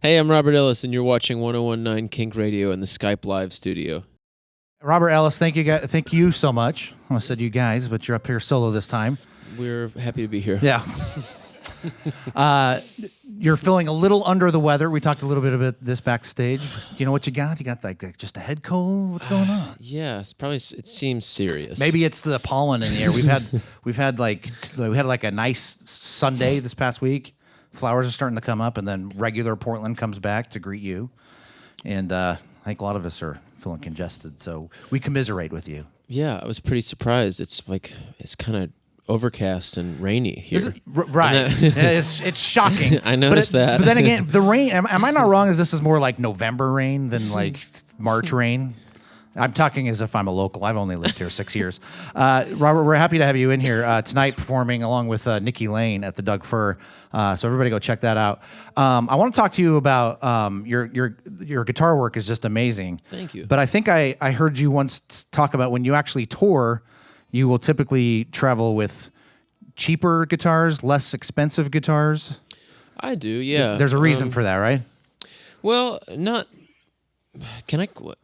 Hey, I'm Robert Ellis, and you're watching 101.9 KINK Radio in the Skype Live studio. Robert Ellis, thank you so much. I almost said you guys, but you're up here solo this time. We're happy to be here. Yeah. You're feeling a little under the weather. We talked a little bit about this backstage. Do you know what you got? You got like just a head cold? What's going on? Yeah, it seems serious. Maybe it's the pollen in the air. We had like a nice Sunday this past week. Flowers are starting to come up, and then regular Portland comes back to greet you. And I think a lot of us are feeling congested, so we commiserate with you. Yeah, I was pretty surprised. It's kind of overcast and rainy here. Right. It's shocking. I noticed that. But then again, the rain, am I not wrong? Is this is more like November rain than like March rain? I'm talking as if I'm a local. I've only lived here 6 years. Robert, we're happy to have you in here tonight performing along with Nikki Lane at the Doug Fir. So everybody go check that out. I want to talk to you about your guitar work is just amazing. Thank you. But I think I heard you once talk about when you actually tour, you will typically travel with cheaper guitars, less expensive guitars. I do, yeah. There's a reason for that, right? Well, not... Can I... What?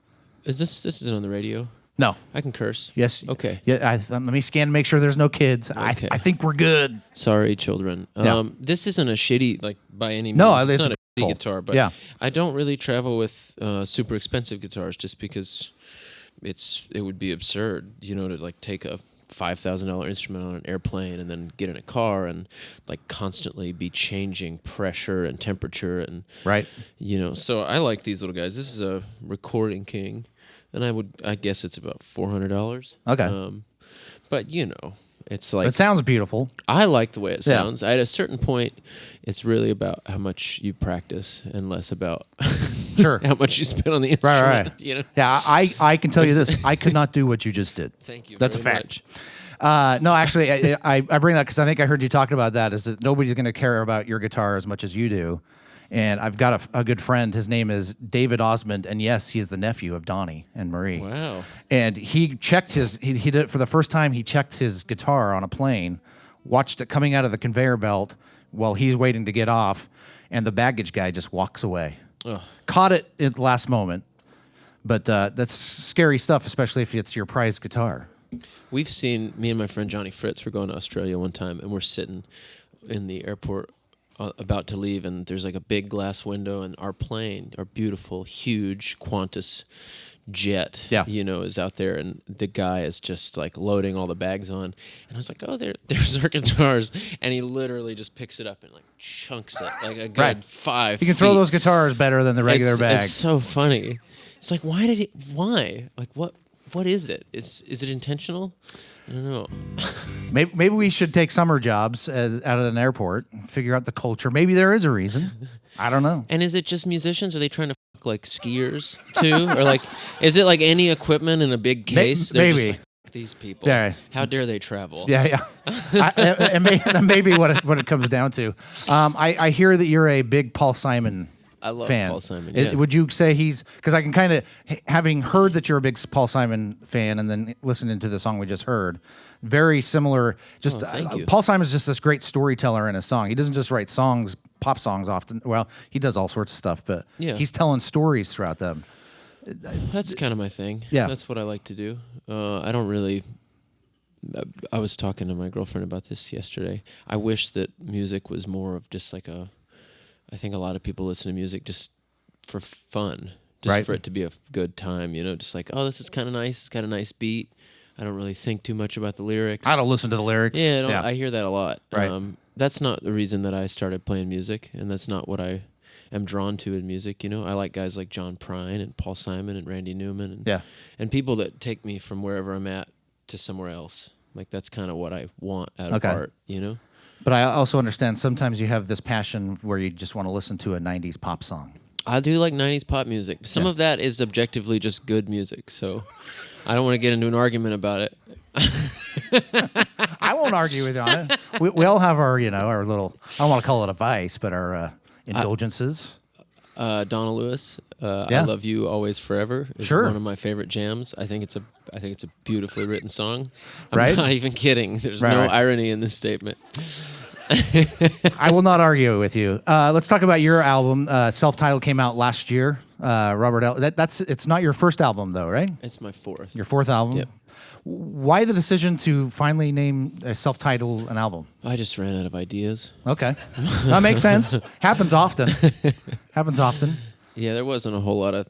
Is this isn't on the radio? No. I can curse? Yes. Okay. Yeah. Let me scan to make sure there's no kids. Okay. I think we're good. Sorry, children. Yeah. This isn't a shitty, like, by any means. No, it's not a shitty guitar, but yeah. I don't really travel with super expensive guitars just because it would be absurd, to like take a $5,000 instrument on an airplane and then get in a car and like constantly be changing pressure and temperature and right. So I like these little guys. This is a Recording King, and I guess it's about $400. Okay. But it's like it sounds beautiful. I like the way it sounds. At a certain point, it's really about how much you practice and less about sure how much you spend on the instrument. Right. Yeah, I can tell you this. I could not do what you just did. Thank you. That's a very fact. much. No, actually, I bring that because I think I heard you talking about that. Is that nobody's going to care about your guitar as much as you do. And I've got a good friend. His name is David Osmond, and yes, he's the nephew of Donnie and Marie. Wow. And he checked he did it for the first time. He checked his guitar on a plane, watched it coming out of the conveyor belt while he's waiting to get off, and the baggage guy just walks away. Ugh. Caught it at the last moment, but that's scary stuff, especially if it's your prized guitar. We've seen, me and my friend Johnny Fritz were going to Australia one time, and we're sitting in the airport about to leave, and there's like a big glass window, and our plane, our beautiful, huge Qantas jet, is out there, and the guy is just like loading all the bags on, and I was like, oh, there's our guitars, and he literally just picks it up and like chunks it like a good 5 feet. You can throw those guitars better than the regular bag. It's so funny. It's like, why? Like, what is it? Is it intentional? I don't know. Maybe we should take summer jobs out at an airport and figure out the culture. Maybe there is a reason. I don't know. And is it just musicians? Are they trying to fuck like skiers too? Or like, is it like any equipment in a big case? They're maybe. Just like, these people. Yeah. How dare they travel? Yeah. That may be what it comes down to. I hear that you're a big Paul Simon I love fan. Paul Simon. Yeah. Would you say because I can kind of, having heard that you're a big Paul Simon fan and then listening to the song we just heard, very similar. Just thank you. Paul Simon's just this great storyteller in a song. He doesn't just write songs, pop songs often. Well, he does all sorts of stuff, but he's telling stories throughout them. That's kind of my thing. Yeah. That's what I like to do. I don't really... I was talking to my girlfriend about this yesterday. I wish that music was more of just like I think a lot of people listen to music just for fun, just for it to be a good time, just like, oh, this is kind of nice. It's got a nice beat. I don't really think too much about the lyrics. I don't listen to the lyrics. Yeah, I hear that a lot. Right. That's not the reason that I started playing music, and that's not what I am drawn to in music. I like guys like John Prine and Paul Simon and Randy Newman and people that take me from wherever I'm at to somewhere else. Like, that's kind of what I want out of art, But I also understand sometimes you have this passion where you just want to listen to a 90s pop song. I do like 90s pop music. Some of that is objectively just good music, so I don't want to get into an argument about it. I won't argue with you on it. We all have our, our little, I don't want to call it a vice, but our indulgences. Donna Lewis, I Love You Always Forever is one of my favorite jams. I think it's a beautifully written song. I'm not even kidding. There's no irony in this statement. I will not argue with you. Let's talk about your album. Self-titled came out last year. Robert Ellis. It's not your first album though, right? It's my fourth. Your fourth album. Yep. Why the decision to finally name a self-titled an album? I just ran out of ideas. Okay, that makes sense. Happens often. Happens often. Yeah, there wasn't a whole lot of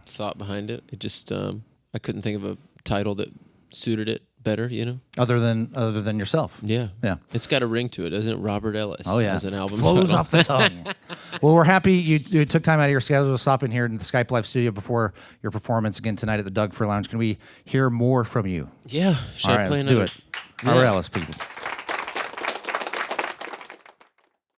thought behind it. It just I couldn't think of a title that suited it better, you know. Other than yourself. Yeah. Yeah. It's got a ring to it, doesn't it? Robert Ellis. Oh yeah, as an album flows title. off the tongue. Well, we're happy you took time out of your schedule to stop in here in the Skype Live studio before your performance again tonight at the Doug Fir Lounge. Can we hear more from you? Yeah. Should All I right, play let's another? do it. Robert Ellis, people.